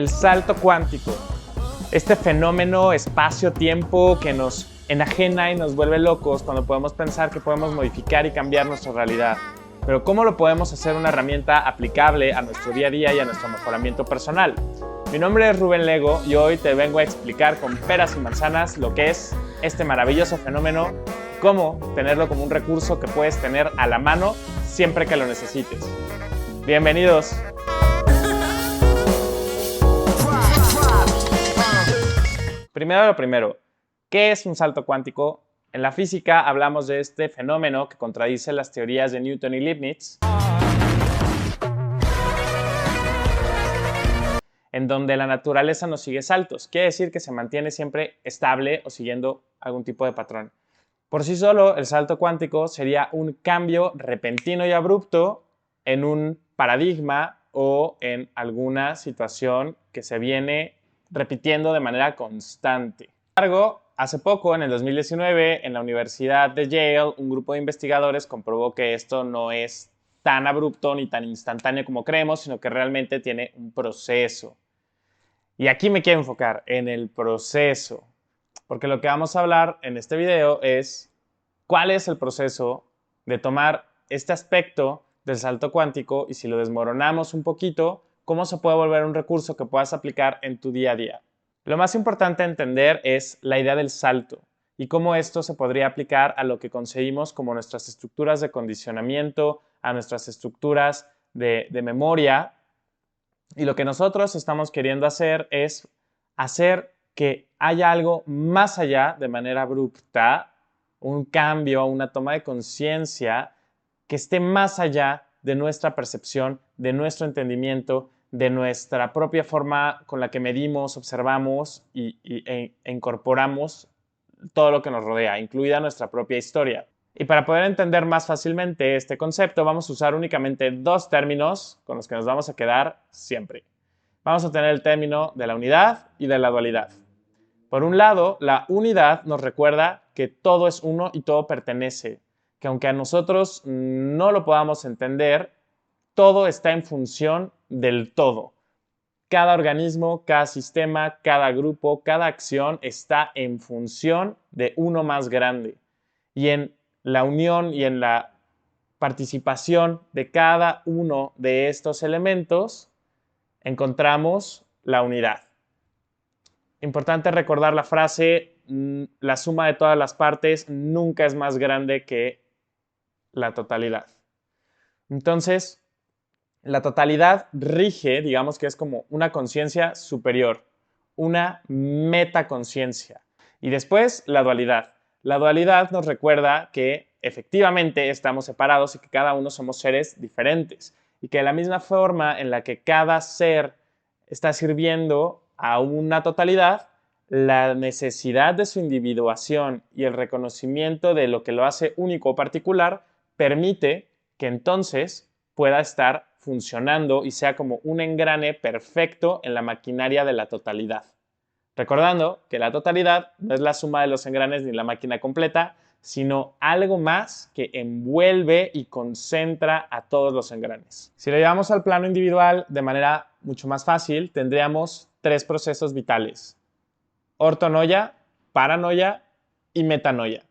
El salto cuántico, este fenómeno espacio-tiempo que nos enajena y nos vuelve locos cuando podemos pensar que podemos modificar y cambiar nuestra realidad. Pero ¿cómo lo podemos hacer una herramienta aplicable a nuestro día a día y a nuestro mejoramiento personal? Mi nombre es Rubén Lego y hoy te vengo a explicar con peras y manzanas lo que es este maravilloso fenómeno, cómo tenerlo como un recurso que puedes tener a la mano siempre que lo necesites. Bienvenidos. Primero lo primero, ¿qué es un salto cuántico? En la física hablamos de este fenómeno que contradice las teorías de Newton y Leibniz, en donde la naturaleza no sigue saltos. Quiere decir que se mantiene siempre estable o siguiendo algún tipo de patrón. Por sí solo, el salto cuántico sería un cambio repentino y abrupto en un paradigma o en alguna situación que se viene repitiendo de manera constante. Sin embargo, hace poco, en el 2019, en la Universidad de Yale, un grupo de investigadores comprobó que esto no es tan abrupto ni tan instantáneo como creemos, sino que realmente tiene un proceso. Y aquí me quiero enfocar en el proceso, porque lo que vamos a hablar en este video es cuál es el proceso de tomar este aspecto del salto cuántico y si lo desmoronamos un poquito, cómo se puede volver un recurso que puedas aplicar en tu día a día. Lo más importante a entender es la idea del salto y cómo esto se podría aplicar a lo que concebimos como nuestras estructuras de condicionamiento, a nuestras estructuras de memoria. Y lo que nosotros estamos queriendo hacer es hacer que haya algo más allá de manera abrupta, un cambio, una toma de conciencia que esté más allá de nuestra percepción, de nuestro entendimiento, de nuestra propia forma con la que medimos, observamos e incorporamos todo lo que nos rodea, incluida nuestra propia historia. Y para poder entender más fácilmente este concepto, vamos a usar únicamente dos términos con los que nos vamos a quedar siempre. Vamos a tener el término de la unidad y de la dualidad. Por un lado, la unidad nos recuerda que todo es uno y todo pertenece, que aunque a nosotros no lo podamos entender, todo está en función del todo. Cada organismo, cada sistema, cada grupo, cada acción está en función de uno más grande. Y en la unión y en la participación de cada uno de estos elementos encontramos la unidad. Importante recordar la frase, la suma de todas las partes nunca es más grande que la totalidad. Entonces, la totalidad rige, digamos que es como una conciencia superior, una metaconciencia. Y después, la dualidad. La dualidad nos recuerda que efectivamente estamos separados y que cada uno somos seres diferentes. Y que de la misma forma en la que cada ser está sirviendo a una totalidad, la necesidad de su individuación y el reconocimiento de lo que lo hace único o particular permite que entonces pueda estar funcionando y sea como un engrane perfecto en la maquinaria de la totalidad. Recordando que la totalidad no es la suma de los engranes ni la máquina completa, sino algo más que envuelve y concentra a todos los engranes. Si lo llevamos al plano individual de manera mucho más fácil, tendríamos tres procesos vitales: ortonoia, paranoia y metanoia.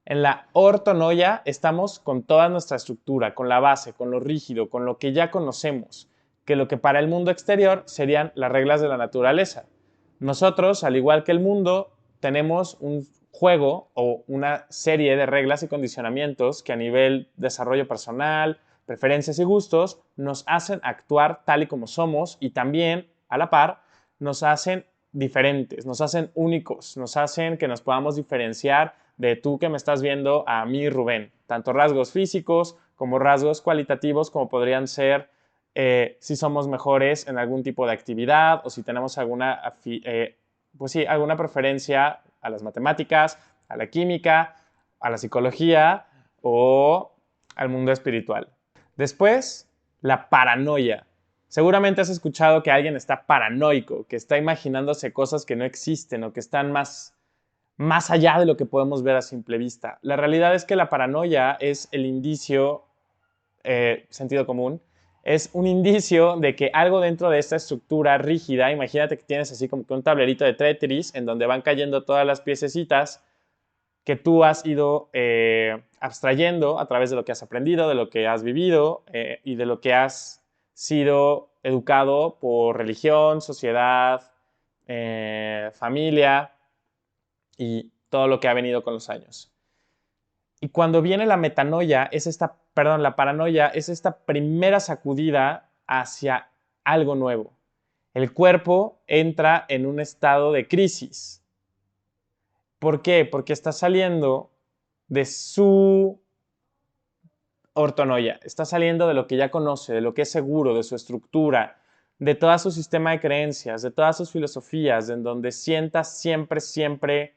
En la ortonoia estamos con toda nuestra estructura, con la base, con lo rígido, con lo que ya conocemos, que lo que para el mundo exterior serían las reglas de la naturaleza. Nosotros, al igual que el mundo, tenemos un juego o una serie de reglas y condicionamientos que a nivel desarrollo personal, preferencias y gustos nos hacen actuar tal y como somos y también, a la par, nos hacen diferentes, nos hacen únicos, nos hacen que nos podamos diferenciar de tú que me estás viendo a mí, Rubén. Tanto rasgos físicos como rasgos cualitativos como podrían ser si somos mejores en algún tipo de actividad o si tenemos alguna preferencia a las matemáticas, a la química, a la psicología o al mundo espiritual. Después, la paranoia. Seguramente has escuchado que alguien está paranoico, que está imaginándose cosas que no existen o que están más allá de lo que podemos ver a simple vista. La realidad es que la paranoia es el indicio, sentido común, es un indicio de que algo dentro de esta estructura rígida, imagínate que tienes así como que un tablerito de Tetris en donde van cayendo todas las piececitas que tú has ido abstrayendo a través de lo que has aprendido, de lo que has vivido y de lo que has sido educado por religión, sociedad, familia y todo lo que ha venido con los años. Y cuando viene la metanoia, la paranoia es esta primera sacudida hacia algo nuevo. El cuerpo entra en un estado de crisis. ¿Por qué? Porque está saliendo de su ortonoia, está saliendo de lo que ya conoce, de lo que es seguro, de su estructura, de todo su sistema de creencias, de todas sus filosofías, en donde sienta siempre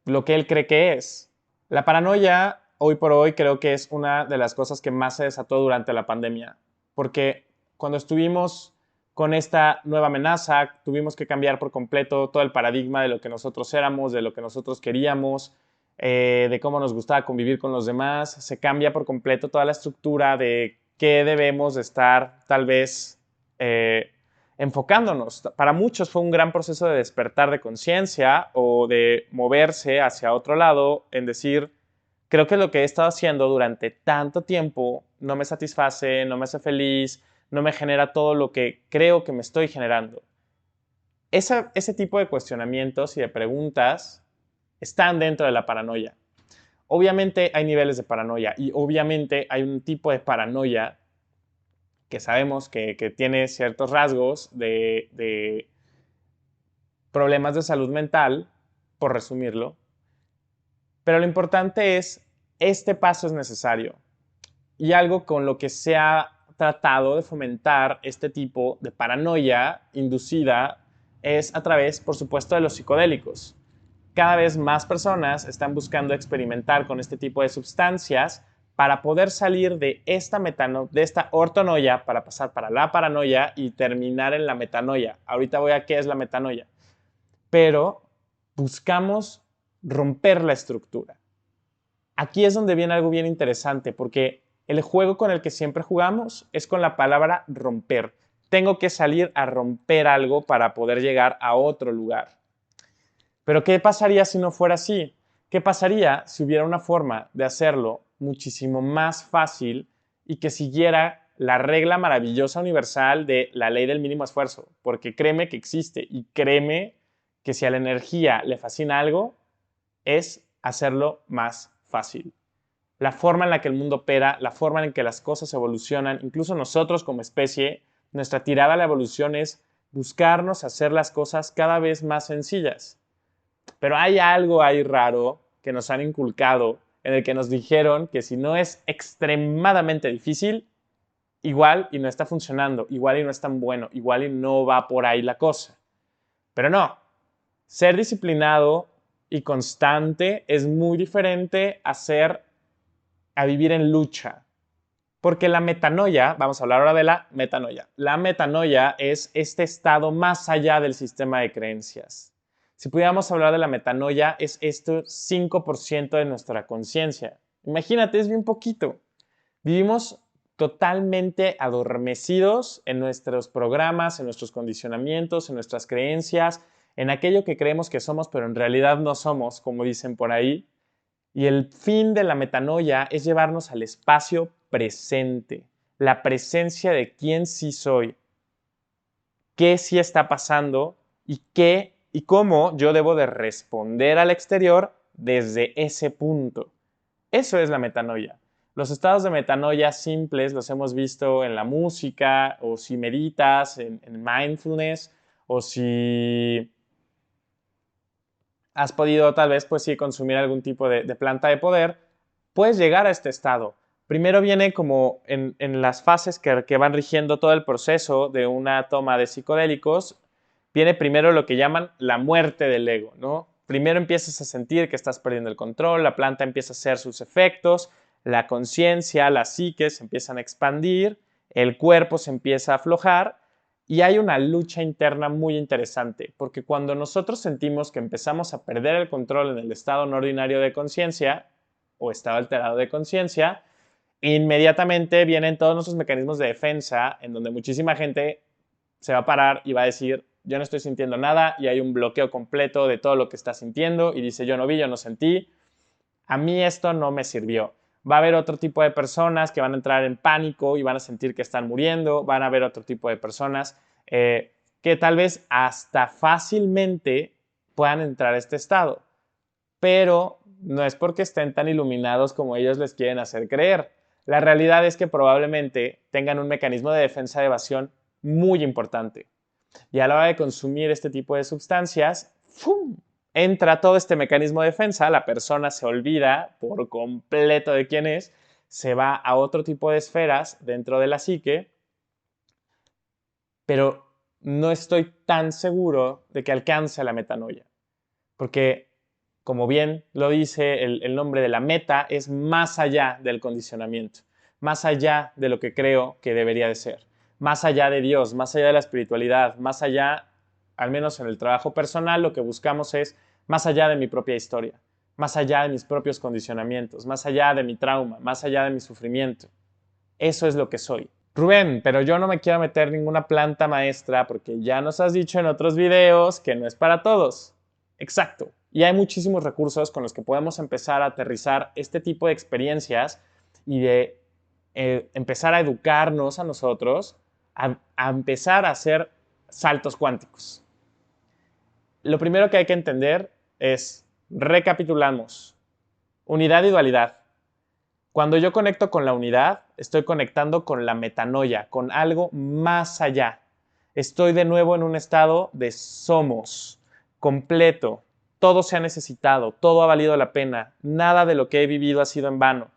lo que él cree que es. La paranoia, hoy por hoy, creo que es una de las cosas que más se desató durante la pandemia, porque cuando estuvimos con esta nueva amenaza, tuvimos que cambiar por completo todo el paradigma de lo que nosotros éramos, de lo que nosotros queríamos, de cómo nos gustaba convivir con los demás. Se cambia por completo toda la estructura de qué debemos estar tal vez enfocándonos. Para muchos fue un gran proceso de despertar de conciencia o de moverse hacia otro lado en decir, creo que lo que he estado haciendo durante tanto tiempo no me satisface, no me hace feliz, no me genera todo lo que creo que me estoy generando. Ese tipo de cuestionamientos y de preguntas están dentro de la paranoia. Obviamente hay niveles de paranoia y obviamente hay un tipo de paranoia que sabemos que tiene ciertos rasgos de problemas de salud mental, por resumirlo. Pero lo importante es, este paso es necesario y algo con lo que se ha tratado de fomentar este tipo de paranoia inducida es a través, por supuesto, de los psicodélicos. Cada vez más personas están buscando experimentar con este tipo de sustancias para poder salir de esta ortonoia para pasar para la paranoia y terminar en la metanoia. Ahorita voy a qué es la metanoia. Pero buscamos romper la estructura. Aquí es donde viene algo bien interesante, porque el juego con el que siempre jugamos es con la palabra romper. Tengo que salir a romper algo para poder llegar a otro lugar. Pero ¿qué pasaría si no fuera así? ¿Qué pasaría si hubiera una forma de hacerlo muchísimo más fácil y que siguiera la regla maravillosa universal de la ley del mínimo esfuerzo? Porque créeme que existe y créeme que si a la energía le fascina algo, es hacerlo más fácil. La forma en la que el mundo opera, la forma en que las cosas evolucionan, incluso nosotros como especie, nuestra tirada a la evolución es buscarnos hacer las cosas cada vez más sencillas. Pero hay algo ahí raro que nos han inculcado en el que nos dijeron que si no es extremadamente difícil, igual y no está funcionando, igual y no es tan bueno, igual y no va por ahí la cosa. Pero no, ser disciplinado y constante es muy diferente a vivir en lucha. Porque la metanoia, vamos a hablar ahora de la metanoia. La metanoia es este estado más allá del sistema de creencias. Si pudiéramos hablar de la metanoia, es esto 5% de nuestra conciencia. Imagínate, es bien poquito. Vivimos totalmente adormecidos en nuestros programas, en nuestros condicionamientos, en nuestras creencias, en aquello que creemos que somos, pero en realidad no somos, como dicen por ahí. Y el fin de la metanoia es llevarnos al espacio presente, la presencia de quién sí soy, qué sí está pasando y qué y cómo yo debo de responder al exterior desde ese punto. Eso es la metanoia. Los estados de metanoia simples los hemos visto en la música, o si meditas en mindfulness, o si has podido tal vez, pues sí, consumir algún tipo de planta de poder, puedes llegar a este estado. Primero viene como en las fases que van rigiendo todo el proceso de una toma de psicodélicos, viene primero lo que llaman la muerte del ego, ¿no? Primero empiezas a sentir que estás perdiendo el control, la planta empieza a hacer sus efectos, la conciencia, la psique se empiezan a expandir, el cuerpo se empieza a aflojar y hay una lucha interna muy interesante, porque cuando nosotros sentimos que empezamos a perder el control en el estado no ordinario de conciencia o estado alterado de conciencia, inmediatamente vienen todos nuestros mecanismos de defensa en donde muchísima gente se va a parar y va a decir, yo no estoy sintiendo nada, y hay un bloqueo completo de todo lo que está sintiendo y dice, yo no vi, yo no sentí, a mí esto no me sirvió. Va a haber otro tipo de personas que van a entrar en pánico y van a sentir que están muriendo, van a haber otro tipo de personas que tal vez hasta fácilmente puedan entrar a este estado, pero no es porque estén tan iluminados como ellos les quieren hacer creer. La realidad es que probablemente tengan un mecanismo de defensa de evasión muy importante. Y a la hora de consumir este tipo de sustancias, ¡fum!, entra todo este mecanismo de defensa, la persona se olvida por completo de quién es, se va a otro tipo de esferas dentro de la psique, pero no estoy tan seguro de que alcance la metanoia. Porque, como bien lo dice el nombre de la meta, es más allá del condicionamiento, más allá de lo que creo que debería de ser, más allá de Dios, más allá de la espiritualidad, más allá, al menos en el trabajo personal, lo que buscamos es más allá de mi propia historia, más allá de mis propios condicionamientos, más allá de mi trauma, más allá de mi sufrimiento. Eso es lo que soy. Rubén, pero yo no me quiero meter ninguna planta maestra porque ya nos has dicho en otros videos que no es para todos. Exacto. Y hay muchísimos recursos con los que podemos empezar a aterrizar este tipo de experiencias y de empezar a educarnos a nosotros, a empezar a hacer saltos cuánticos. Lo primero que hay que entender es, recapitulamos, unidad y dualidad. Cuando yo conecto con la unidad, estoy conectando con la metanoia, con algo más allá. Estoy de nuevo en un estado de somos, completo. Todo se ha necesitado, todo ha valido la pena, nada de lo que he vivido ha sido en vano.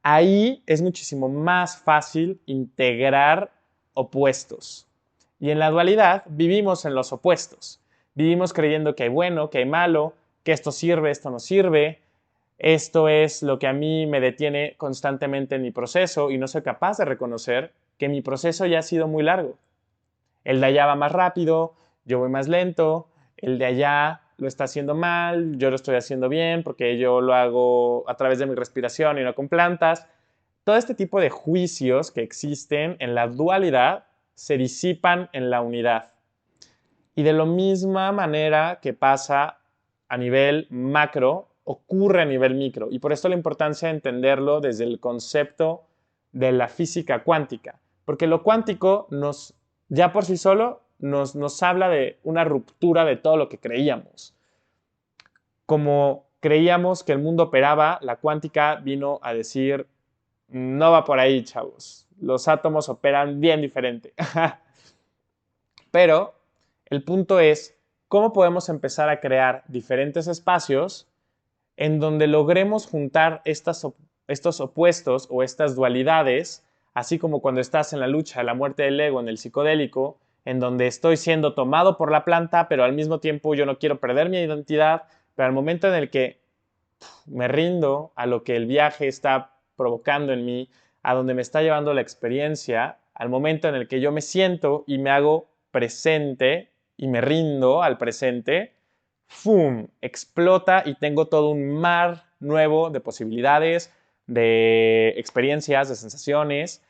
Ahí es muchísimo más fácil integrar opuestos. Y en la dualidad vivimos en los opuestos. Vivimos creyendo que hay bueno, que hay malo, que esto sirve, esto no sirve. Esto es lo que a mí me detiene constantemente en mi proceso y no soy capaz de reconocer que mi proceso ya ha sido muy largo. El de allá va más rápido, yo voy más lento, el de allá lo está haciendo mal, yo lo estoy haciendo bien porque yo lo hago a través de mi respiración y no con plantas. Todo este tipo de juicios que existen en la dualidad se disipan en la unidad. Y de la misma manera que pasa a nivel macro, ocurre a nivel micro. Y por esto la importancia de entenderlo desde el concepto de la física cuántica. Porque lo cuántico ya por sí solo nos habla de una ruptura de todo lo que creíamos. Como creíamos que el mundo operaba, la cuántica vino a decir, no va por ahí, chavos. Los átomos operan bien diferente. Pero el punto es cómo podemos empezar a crear diferentes espacios en donde logremos juntar estos opuestos o estas dualidades, así como cuando estás en la lucha de la muerte del ego en el psicodélico, en donde estoy siendo tomado por la planta, pero al mismo tiempo yo no quiero perder mi identidad, pero al momento en el que me rindo a lo que el viaje está provocando en mí, a donde me está llevando la experiencia, al momento en el que yo me siento y me hago presente y me rindo al presente, ¡fum!, explota y tengo todo un mar nuevo de posibilidades, de experiencias, de sensaciones,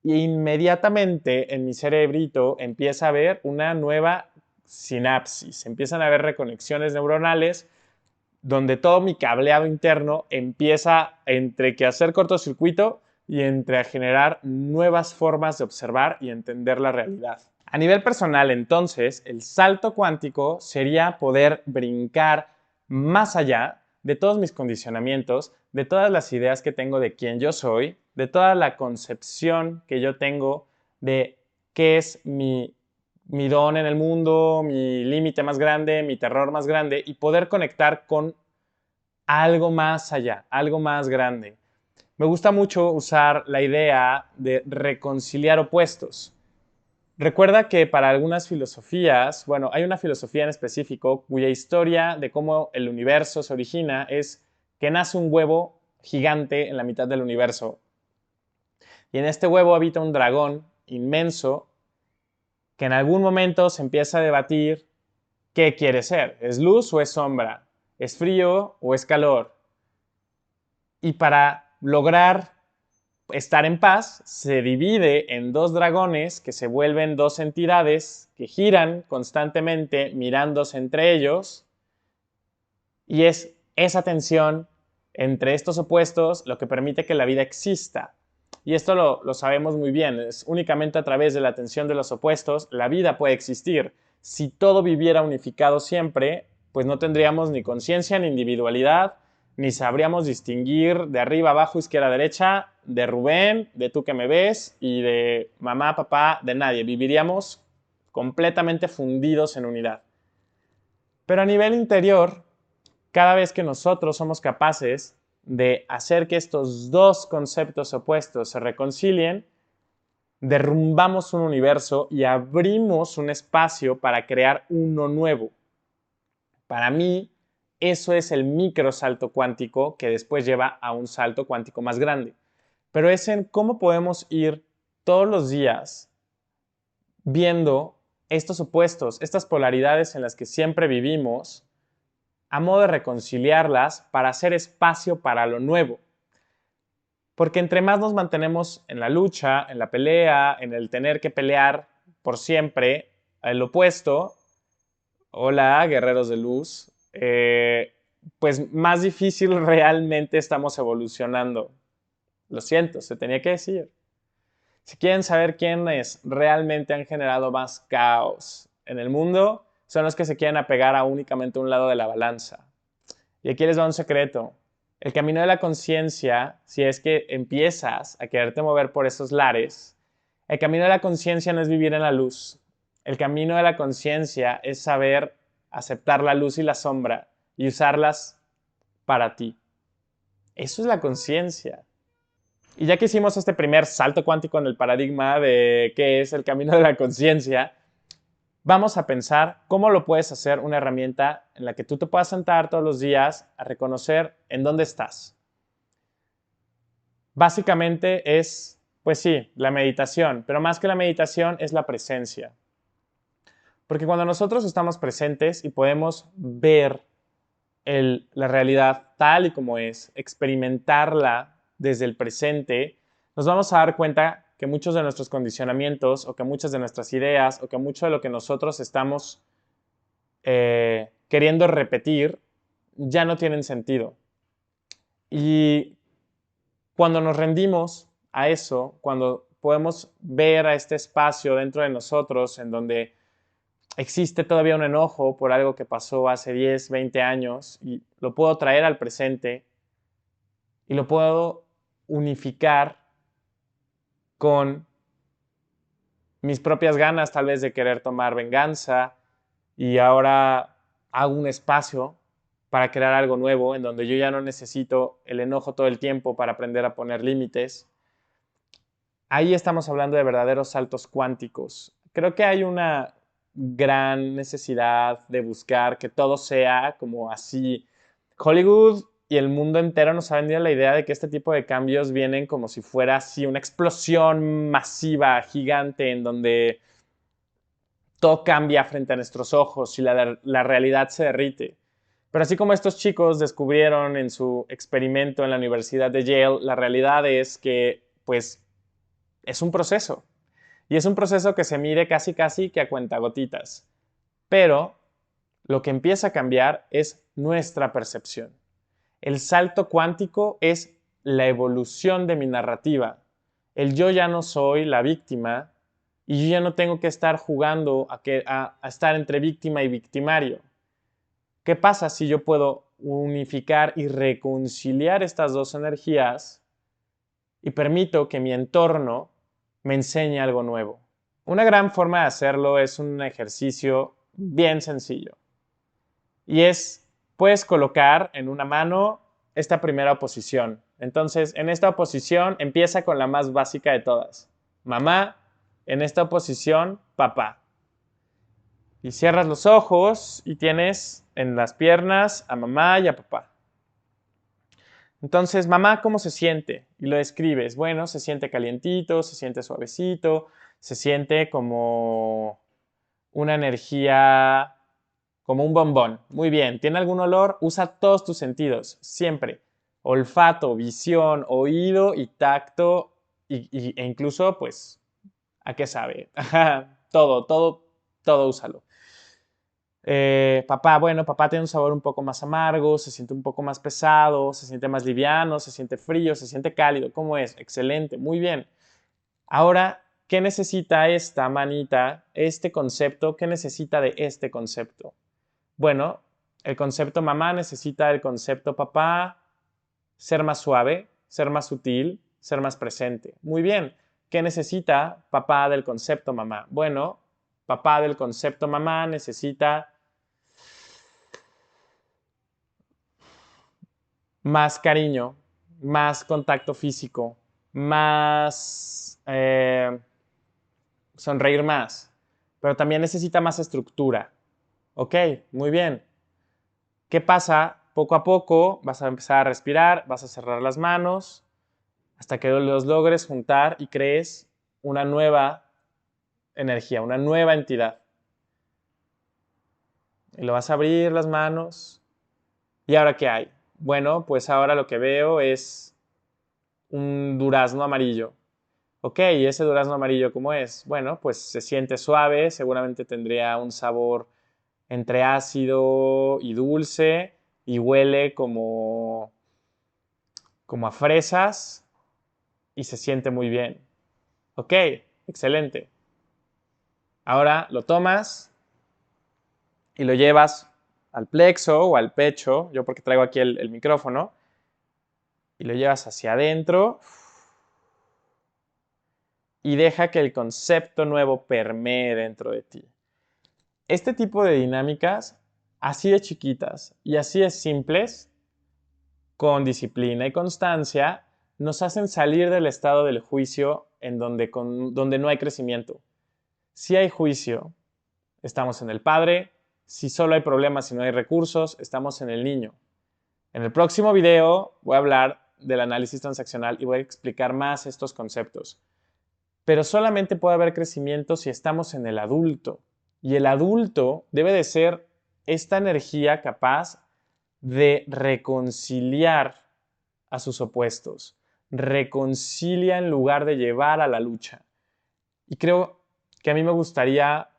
e inmediatamente en mi cerebrito empieza a haber una nueva sinapsis, empiezan a haber reconexiones neuronales donde todo mi cableado interno empieza entre que a hacer cortocircuito y entre a generar nuevas formas de observar y entender la realidad. A nivel personal, entonces, el salto cuántico sería poder brincar más allá de todos mis condicionamientos, de todas las ideas que tengo de quién yo soy, de toda la concepción que yo tengo de qué es mi don en el mundo, mi límite más grande, mi terror más grande, y poder conectar con algo más allá, algo más grande. Me gusta mucho usar la idea de reconciliar opuestos. Recuerda que para algunas filosofías, bueno, hay una filosofía en específico cuya historia de cómo el universo se origina es que nace un huevo gigante en la mitad del universo. Y en este huevo habita un dragón inmenso que en algún momento se empieza a debatir qué quiere ser. ¿Es luz o es sombra? ¿Es frío o es calor? Y para lograr estar en paz se divide en dos dragones que se vuelven dos entidades que giran constantemente mirándose entre ellos, y es esa tensión entre estos opuestos lo que permite que la vida exista. Y esto lo sabemos muy bien, es únicamente a través de la tensión de los opuestos la vida puede existir. Si todo viviera unificado siempre, pues no tendríamos ni conciencia ni individualidad, ni sabríamos distinguir de arriba, abajo, izquierda, derecha, de Rubén, de tú que me ves y de mamá, papá, de nadie. Viviríamos completamente fundidos en unidad. Pero a nivel interior, cada vez que nosotros somos capaces de hacer que estos dos conceptos opuestos se reconcilien, derrumbamos un universo y abrimos un espacio para crear uno nuevo. Para mí, eso es el micro salto cuántico que después lleva a un salto cuántico más grande. Pero es en cómo podemos ir todos los días viendo estos opuestos, estas polaridades en las que siempre vivimos, a modo de reconciliarlas para hacer espacio para lo nuevo. Porque entre más nos mantenemos en la lucha, en la pelea, en el tener que pelear por siempre, el opuesto, hola guerreros de luz, pues más difícil realmente estamos evolucionando. Lo siento, se tenía que decir. Si quieren saber quiénes realmente han generado más caos en el mundo, son los que se quieren apegar a únicamente un lado de la balanza. Y aquí les va un secreto. El camino de la conciencia, si es que empiezas a quererte mover por esos lares, el camino de la conciencia no es vivir en la luz. El camino de la conciencia es saber aceptar la luz y la sombra y usarlas para ti. Eso es la conciencia. Y ya que hicimos este primer salto cuántico en el paradigma de qué es el camino de la conciencia, vamos a pensar cómo lo puedes hacer una herramienta en la que tú te puedas sentar todos los días a reconocer en dónde estás. Básicamente es, pues sí, la meditación, pero más que la meditación es la presencia. Porque cuando nosotros estamos presentes y podemos ver la realidad tal y como es, experimentarla desde el presente, nos vamos a dar cuenta que muchos de nuestros condicionamientos o que muchas de nuestras ideas o que mucho de lo que nosotros estamos queriendo repetir ya no tienen sentido. Y cuando nos rendimos a eso, cuando podemos ver a este espacio dentro de nosotros en donde existe todavía un enojo por algo que pasó hace 10, 20 años y lo puedo traer al presente y lo puedo unificar con mis propias ganas tal vez de querer tomar venganza y ahora hago un espacio para crear algo nuevo en donde yo ya no necesito el enojo todo el tiempo para aprender a poner límites. Ahí estamos hablando de verdaderos saltos cuánticos. Creo que hay una gran necesidad de buscar que todo sea como así. Hollywood y el mundo entero nos ha vendido la idea de que este tipo de cambios vienen como si fuera así una explosión masiva, gigante, en donde todo cambia frente a nuestros ojos y la realidad se derrite. Pero así como estos chicos descubrieron en su experimento en la Universidad de Yale, la realidad es que, pues, es un proceso. Y es un proceso que se mide casi que a cuentagotitas. Pero lo que empieza a cambiar es nuestra percepción. El salto cuántico es la evolución de mi narrativa. El yo ya no soy la víctima y yo ya no tengo que estar jugando a estar entre víctima y victimario. ¿Qué pasa si yo puedo unificar y reconciliar estas dos energías y permito que mi entorno me enseñe algo nuevo? Una gran forma de hacerlo es un ejercicio bien sencillo. Y puedes colocar en una mano esta primera posición. Entonces, en esta posición empieza con la más básica de todas. Mamá, en esta posición, papá. Y cierras los ojos y tienes en las piernas a mamá y a papá. Entonces, mamá, ¿cómo se siente? Y lo describes. Bueno, se siente calientito, se siente suavecito, se siente como una energía, como un bombón. Muy bien. ¿Tiene algún olor? Usa todos tus sentidos, siempre. Olfato, visión, oído y tacto e incluso, pues, ¿a qué sabe? Ajá, todo úsalo. Papá, bueno, papá tiene un sabor un poco más amargo, se siente un poco más pesado, se siente más liviano, se siente frío, se siente cálido. ¿Cómo es? Excelente, muy bien. Ahora, ¿qué necesita esta manita, este concepto? ¿Qué necesita de este concepto? Bueno, el concepto mamá necesita el concepto papá ser más suave, ser más sutil, ser más presente. Muy bien. ¿Qué necesita papá del concepto mamá? Bueno, papá del concepto mamá necesita más cariño, más contacto físico, más sonreír más, pero también necesita más estructura. Ok, muy bien. ¿Qué pasa? Poco a poco vas a empezar a respirar, vas a cerrar las manos hasta que los logres juntar y crees una nueva energía, una nueva entidad. Y lo vas a abrir las manos. ¿Y ahora qué hay? Bueno, pues ahora lo que veo es un durazno amarillo. Ok, ¿y ese durazno amarillo cómo es? Bueno, pues se siente suave, seguramente tendría un sabor entre ácido y dulce y huele como a fresas y se siente muy bien. Ok, excelente. Ahora lo tomas y lo llevas al plexo o al pecho, yo porque traigo aquí el micrófono, y lo llevas hacia adentro y deja que el concepto nuevo permee dentro de ti. Este tipo de dinámicas, así de chiquitas y así de simples, con disciplina y constancia, nos hacen salir del estado del juicio en donde no hay crecimiento. Si hay juicio, estamos en el padre. Si solo hay problemas y no hay recursos, estamos en el niño. En el próximo video voy a hablar del análisis transaccional y voy a explicar más estos conceptos. Pero solamente puede haber crecimiento si estamos en el adulto. Y el adulto debe de ser esta energía capaz de reconciliar a sus opuestos. Reconcilia en lugar de llevar a la lucha. Y creo que a mí me gustaría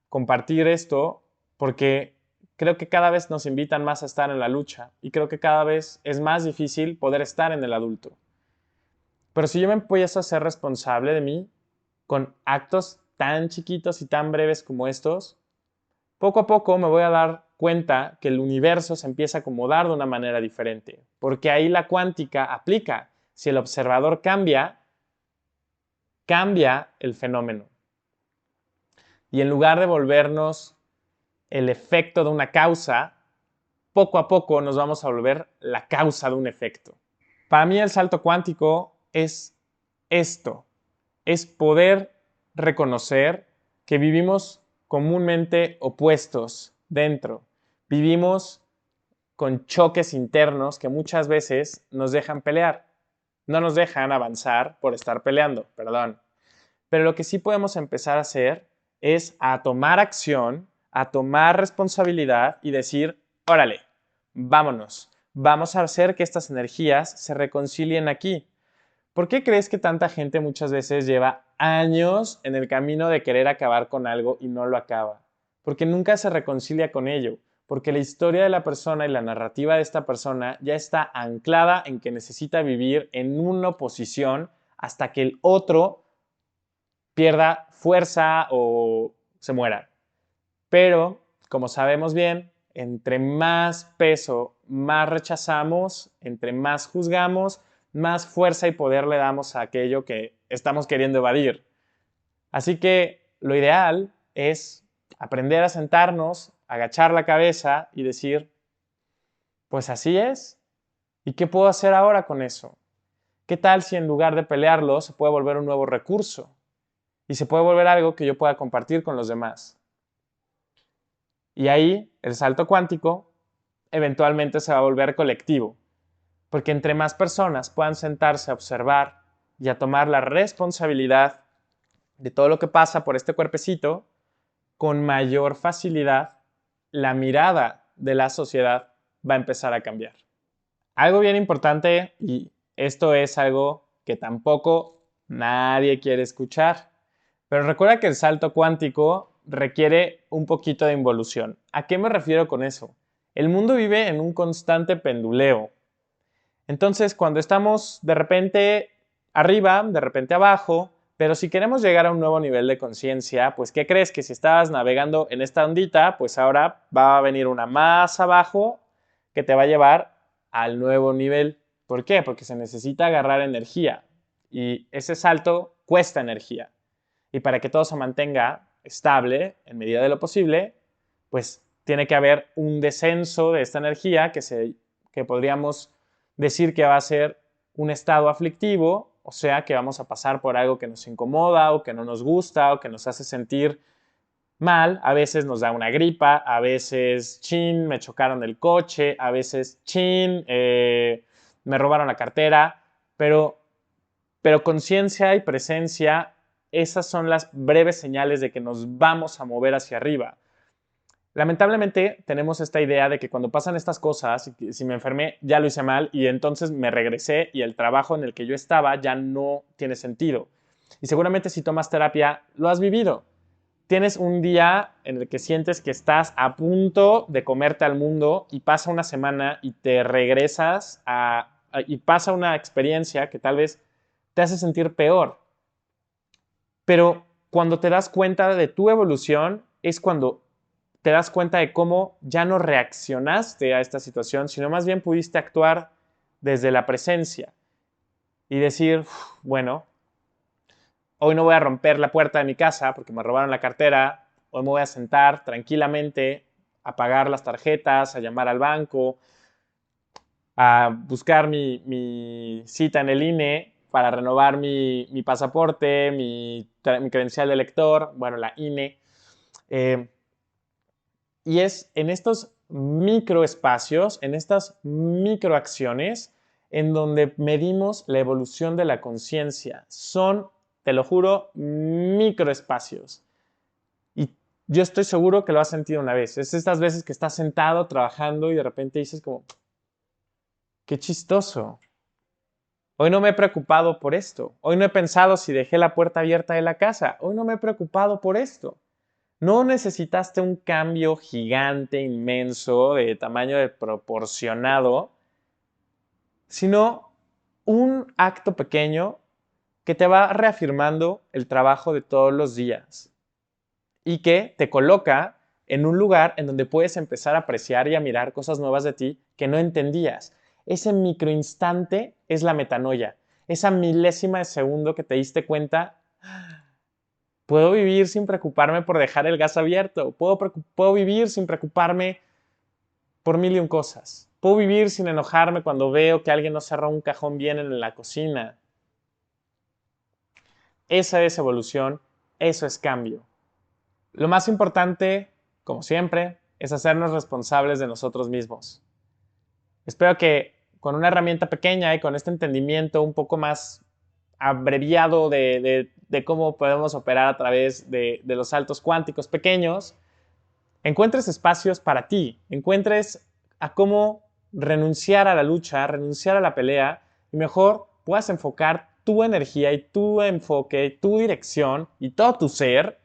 compartir esto porque creo que cada vez nos invitan más a estar en la lucha y creo que cada vez es más difícil poder estar en el adulto. Pero si yo me empiezo a ser responsable de mí con actos tan chiquitos y tan breves como estos, poco a poco me voy a dar cuenta que el universo se empieza a acomodar de una manera diferente, porque ahí la cuántica aplica. Si el observador cambia, cambia el fenómeno. Y en lugar de volvernos el efecto de una causa, poco a poco nos vamos a volver la causa de un efecto. Para mí el salto cuántico es esto, es poder reconocer que vivimos comúnmente opuestos dentro. Vivimos con choques internos que muchas veces nos dejan pelear. No nos dejan avanzar por estar peleando, perdón. Pero lo que sí podemos empezar a hacer es a tomar acción, a tomar responsabilidad y decir, órale, vámonos, vamos a hacer que estas energías se reconcilien aquí. ¿Por qué crees que tanta gente muchas veces lleva años en el camino de querer acabar con algo y no lo acaba? Porque nunca se reconcilia con ello, porque la historia de la persona y la narrativa de esta persona ya está anclada en que necesita vivir en una oposición hasta que el otro pierda fuerza o se muera. Pero, como sabemos bien, entre más peso, más rechazamos, entre más juzgamos, más fuerza y poder le damos a aquello que estamos queriendo evadir. Así que lo ideal es aprender a sentarnos, agachar la cabeza y decir, pues así es. ¿Y qué puedo hacer ahora con eso? ¿Qué tal si en lugar de pelearlo se puede volver un nuevo recurso? Y se puede volver algo que yo pueda compartir con los demás. Y ahí el salto cuántico eventualmente se va a volver colectivo, porque entre más personas puedan sentarse a observar y a tomar la responsabilidad de todo lo que pasa por este cuerpecito, con mayor facilidad la mirada de la sociedad va a empezar a cambiar. Algo bien importante, y esto es algo que tampoco Nadie quiere escuchar. Pero recuerda que el salto cuántico requiere un poquito de involución. ¿A qué me refiero con eso? El mundo vive en un constante penduleo. Entonces, cuando estamos de repente arriba, de repente abajo, pero si queremos llegar a un nuevo nivel de conciencia, pues ¿qué crees? Que si estabas navegando en esta ondita, pues ahora va a venir una más abajo que te va a llevar al nuevo nivel. ¿Por qué? Porque se necesita agarrar energía y ese salto cuesta energía. Y para que todo se mantenga estable en medida de lo posible, pues tiene que haber un descenso de esta energía que podríamos decir que va a ser un estado aflictivo, o sea que vamos a pasar por algo que nos incomoda o que no nos gusta o que nos hace sentir mal. A veces nos da una gripa, a veces, chin, me chocaron el coche, a veces, chin, me robaron la cartera, pero conciencia y presencia, esas son las breves señales de que nos vamos a mover hacia arriba. Lamentablemente tenemos esta idea de que cuando pasan estas cosas, si me enfermé ya lo hice mal y entonces me regresé y el trabajo en el que yo estaba ya no tiene sentido. Y seguramente si tomas terapia lo has vivido. Tienes un día en el que sientes que estás a punto de comerte al mundo y pasa una semana y te regresas y pasa una experiencia que tal vez te hace sentir peor. Pero cuando te das cuenta de tu evolución es cuando te das cuenta de cómo ya no reaccionaste a esta situación, sino más bien pudiste actuar desde la presencia y decir, bueno, hoy no voy a romper la puerta de mi casa porque me robaron la cartera, hoy me voy a sentar tranquilamente a pagar las tarjetas, a llamar al banco, a buscar mi cita en el INE para renovar mi pasaporte, mi credencial de lector, bueno, la INE. Y es en estos microespacios, en estas microacciones, en donde medimos la evolución de la conciencia. Son, te lo juro, microespacios. Y yo estoy seguro que lo has sentido una vez. Es estas veces que estás sentado trabajando y de repente dices como, qué chistoso. Hoy no me he preocupado por esto. Hoy no he pensado si dejé la puerta abierta de la casa. Hoy no me he preocupado por esto. No necesitaste un cambio gigante, inmenso, de tamaño desproporcionado, sino un acto pequeño que te va reafirmando el trabajo de todos los días y que te coloca en un lugar en donde puedes empezar a apreciar y a mirar cosas nuevas de ti que no entendías. Ese microinstante es la metanoia, esa milésima de segundo que te diste cuenta. Puedo vivir sin preocuparme por dejar el gas abierto. Puedo vivir sin preocuparme por mil y un cosas. Puedo vivir sin enojarme cuando veo que alguien no cerró un cajón bien en la cocina. Esa es evolución, eso es cambio. Lo más importante, como siempre, es hacernos responsables de nosotros mismos. Espero que con una herramienta pequeña y con este entendimiento un poco más abreviado de cómo podemos operar a través de los saltos cuánticos pequeños, encuentres espacios para ti, encuentres a cómo renunciar a la lucha, renunciar a la pelea y mejor puedas enfocar tu energía y tu enfoque, tu dirección y todo tu ser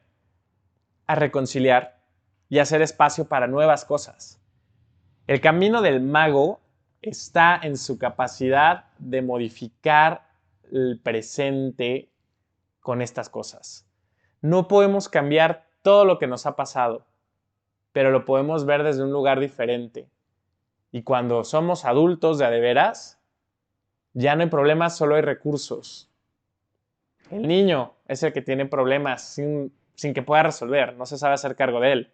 a reconciliar y hacer espacio para nuevas cosas. El camino del mago está en su capacidad de modificar el presente con estas cosas. No podemos cambiar todo lo que nos ha pasado, pero lo podemos ver desde un lugar diferente. Y cuando somos adultos de a de veras, ya no hay problemas, solo hay recursos. El niño es el que tiene problemas sin que pueda resolver, no se sabe hacer cargo de él.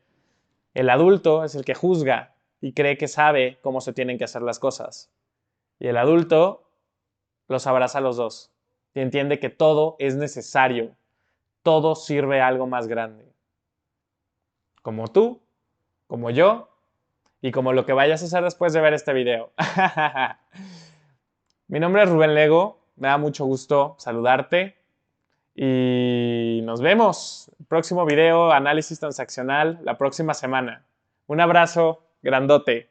El adulto es el que juzga y cree que sabe cómo se tienen que hacer las cosas. Y el adulto los abraza a los dos y entiende que todo es necesario, todo sirve a algo más grande. Como tú, como yo y como lo que vayas a hacer después de ver este video. Mi nombre es Rubén Lego, me da mucho gusto saludarte y nos vemos. Próximo video, análisis transaccional, la próxima semana. Un abrazo grandote.